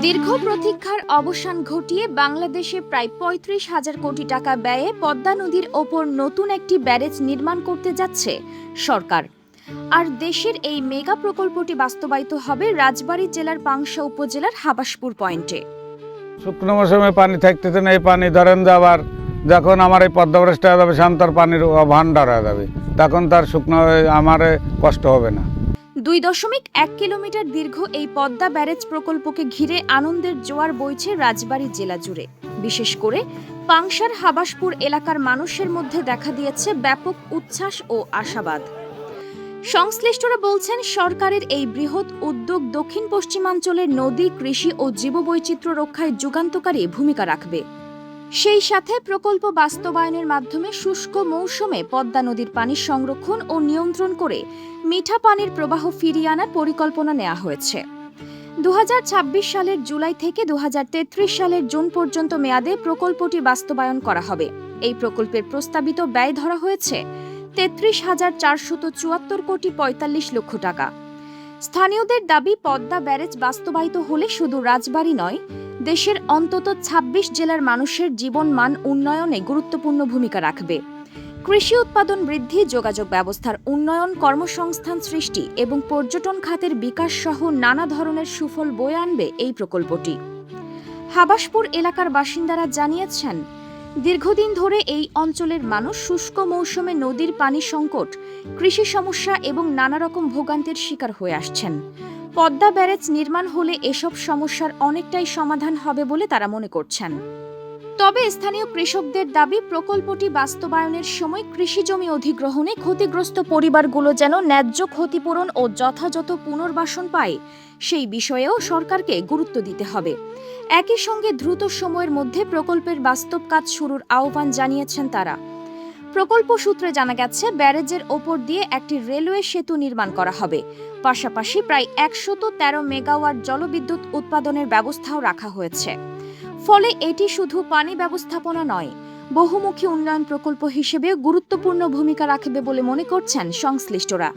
দীর্ঘ প্রতীক্ষার অবসান ঘটিয়ে বাংলাদেশে প্রায় ৩৫,০০০ কোটি টাকা ব্যয়ে পদ্মা নদীর ওপর নতুন একটি ব্যারেজ নির্মাণ করতে যাচ্ছে সরকার। আর দেশের এই মেগা প্রকল্পটি বাস্তবায়িত হবে রাজবাড়ী জেলার পাংশা উপজেলার হাবাসপুর পয়েন্টে। শুকনো মৌসুমে পানি থাকতেছে না, এই পানি ধরেন যাবার যখন আমার এই পদ্মা ব্যারেজটা হয়ে যাবে, শান্তর পানির ভান্ডার হয়ে যাবে, তখন তার শুকনো আমার কষ্ট হবে না। ২.১ কিলোমিটার দীর্ঘ এই পদ্মা ব্যারেজ প্রকল্পকে ঘিরে আনন্দের জোয়ার বইছে রাজবাড়ী জেলা জুড়ে। বিশেষ করে পাংশার হাবাসপুর এলাকার মানুষের মধ্যে দেখা দিয়েছে ব্যাপক উচ্ছ্বাস ও আশাবাদ। সংশ্লিষ্টরা বলছেন, সরকারের এই বৃহৎ উদ্যোগ দক্ষিণ পশ্চিমাঞ্চলের নদী, কৃষি ও জীববৈচিত্র্য রক্ষায় যুগান্তকারী ভূমিকা রাখবে। সেই সাথে প্রকল্প বাস্তবায়নের মাধ্যমে শুষ্ক মৌসুমে পদ্মা নদীর পানি সংরক্ষণ ও নিয়ন্ত্রণ করে মিঠা পানির প্রবাহ ফিরিয়ে আনার পরিকল্পনা নেওয়া হয়েছে। ২০২৬ সালের জুলাই থেকে ২০৩৩ সালের জুন পর্যন্ত মেয়াদে প্রকল্পটি বাস্তবায়ন করা হবে। এই প্রকল্পের প্রস্তাবিত ব্যয় ধরা হয়েছে ৩৩,৪৭৪ কোটি ৪৫ লক্ষ টাকা। স্থানীয়দের দাবি, পদ্মা ব্যারেজ বাস্তবায়িত হলে শুধু রাজবাড়ী নয়, দেশের অন্তত ২৬ জেলার মানুষের জীবনমান উন্নয়নে গুরুত্বপূর্ণ ভূমিকা রাখবে। কৃষি উৎপাদন বৃদ্ধি, যোগাযোগ ব্যবস্থার উন্নয়ন, কর্মসংস্থান সৃষ্টি এবং পর্যটন খাতের বিকাশ সহ নানা ধরনের সুফল বয়ে আনবে এই প্রকল্পটি। হাবাসপুর এলাকার বাসিন্দারা জানিয়েছেন, দীর্ঘদিন ধরে এই অঞ্চলের মানুষ শুষ্ক মৌসুমে নদীর পানি সংকট, কৃষি সমস্যা এবং নানা রকম ভোগান্তির শিকার হয়ে আসছেন। পদ্মা ব্যারেজ নির্মাণ হলে এসব সমস্যার অনেকটাই সমাধান হবে বলে তারা মনে করছেন। তবে স্থানীয় কৃষকদের দাবি, প্রকল্পটি বাস্তবায়নের সময় কৃষিজমি অধিগ্রহণে ক্ষতিগ্রস্ত পরিবারগুলো যেন ন্যায্য ক্ষতিপূরণ ও যথাযথ পুনর্বাসন পায়, সেই বিষয়েও সরকারকে গুরুত্ব দিতে হবে। একই সঙ্গে দ্রুত সময়ের মধ্যে প্রকল্পের বাস্তব কাজ শুরুর আহ্বান জানিয়েছেন তারা। প্রকল্প সূত্রে জানা গেছে, ব্যারেজের ওপর দিয়ে একটি রেলওয়ে সেতু নির্মাণ করা হবে। পাশাপাশি প্রায় ১১৩ মেগাওয়াট জলবিদ্যুৎ উৎপাদনের ব্যবস্থাও রাখা হয়েছে। ফলে এটি শুধু পানি ব্যবস্থাপনা নয়, বহুমুখী উন্নয়ন প্রকল্প হিসেবেও গুরুত্বপূর্ণ ভূমিকা রাখবে বলে মনে করছেন সংশ্লিষ্টরা।